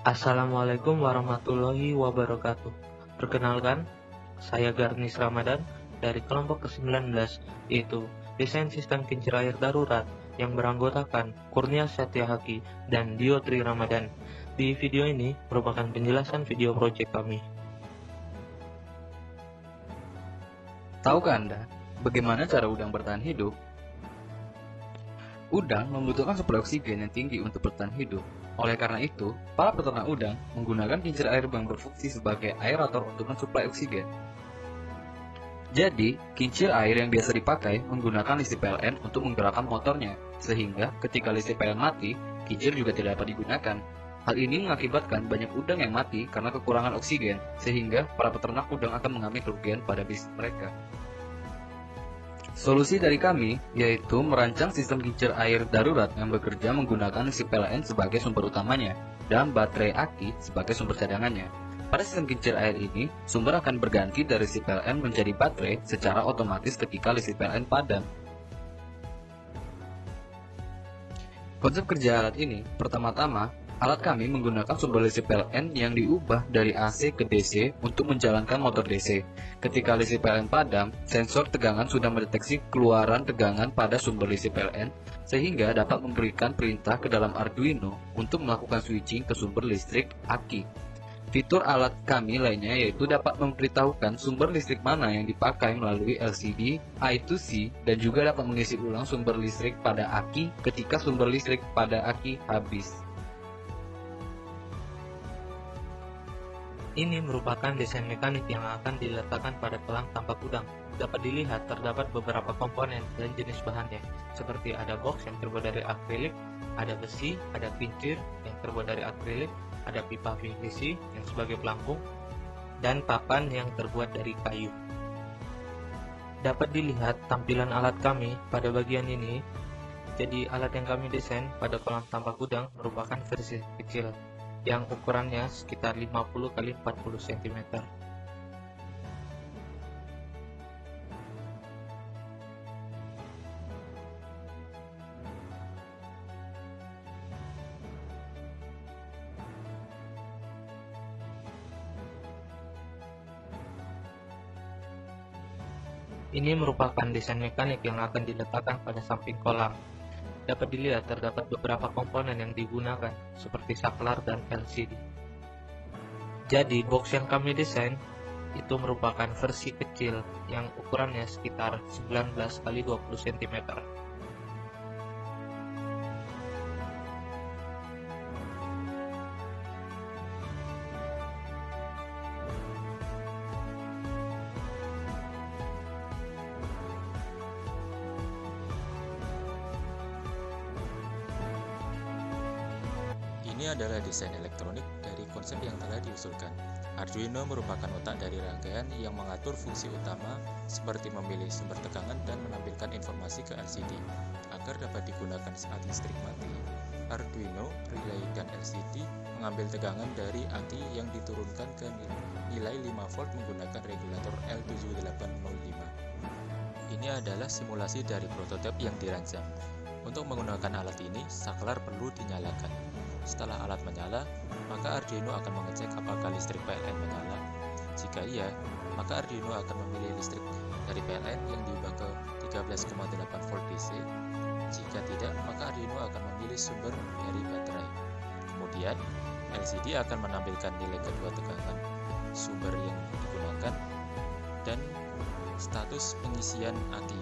Assalamualaikum warahmatullahi wabarakatuh. Perkenalkan, saya Garnis Ramadan dari kelompok ke-19, yaitu Desain Sistem Kincir Air Darurat yang beranggotakan Kurnia Satyahaki dan Diotri Ramadan. Di video ini merupakan penjelasan video proyek kami. Tahukah Anda bagaimana cara udang bertahan hidup? Udang membutuhkan suplai oksigen yang tinggi untuk bertahan hidup. Oleh karena itu, para peternak udang menggunakan kincir air yang berfungsi sebagai aerator untuk mensuplai oksigen. Jadi, kincir air yang biasa dipakai menggunakan listrik PLN untuk menggerakkan motornya, sehingga ketika listrik PLN mati, kincir juga tidak dapat digunakan. Hal ini mengakibatkan banyak udang yang mati karena kekurangan oksigen, sehingga para peternak udang akan mengalami kerugian pada bisnis mereka. Solusi dari kami yaitu merancang sistem kincir air darurat yang bekerja menggunakan listrik PLN sebagai sumber utamanya dan baterai aki sebagai sumber cadangannya. Pada sistem kincir air ini, sumber akan berganti dari listrik PLN menjadi baterai secara otomatis ketika listrik PLN padam. Konsep kerja alat ini, pertama-tama, alat kami menggunakan sumber listrik PLN yang diubah dari AC ke DC untuk menjalankan motor DC. Ketika listrik PLN padam, sensor tegangan sudah mendeteksi keluaran tegangan pada sumber listrik PLN, sehingga dapat memberikan perintah ke dalam Arduino untuk melakukan switching ke sumber listrik aki. Fitur alat kami lainnya yaitu dapat memberitahukan sumber listrik mana yang dipakai melalui LCD, I2C, dan juga dapat mengisi ulang sumber listrik pada aki ketika sumber listrik pada aki habis. Ini merupakan desain mekanik yang akan diletakkan pada tulang tampak udang. Dapat dilihat terdapat beberapa komponen dan jenis bahannya, seperti ada box yang terbuat dari akrilik, ada besi, ada kincir yang terbuat dari akrilik, ada pipa PVC yang sebagai pelampung, dan papan yang terbuat dari kayu. Dapat dilihat tampilan alat kami pada bagian ini. Jadi alat yang kami desain pada kolam tampak udang merupakan versi kecil yang ukurannya sekitar 50 x 40 cm. Ini merupakan desain mekanik yang akan diletakkan pada samping kolam. Dapat dilihat terdapat beberapa komponen yang digunakan, seperti saklar dan LCD. Jadi, box yang kami desain itu merupakan versi kecil yang ukurannya sekitar 19 x 20 cm. Ini adalah desain elektronik dari konsep yang telah diusulkan. Arduino merupakan otak dari rangkaian yang mengatur fungsi utama seperti memilih sumber tegangan dan menampilkan informasi ke LCD agar dapat digunakan saat listrik mati. Arduino, relay, dan LCD mengambil tegangan dari aki yang diturunkan ke nilai 5 volt menggunakan regulator L7805. Ini adalah simulasi dari prototipe yang dirancang. Untuk menggunakan alat ini, saklar perlu dinyalakan. Setelah alat menyala, maka Arduino akan mengecek apakah listrik PLN menyala. Jika iya, maka Arduino akan memilih listrik dari PLN yang diubah ke 13,8 volt DC. Jika tidak, maka Arduino akan memilih sumber dari baterai. Kemudian, LCD akan menampilkan nilai kedua tegangan sumber yang digunakan dan status pengisian aki.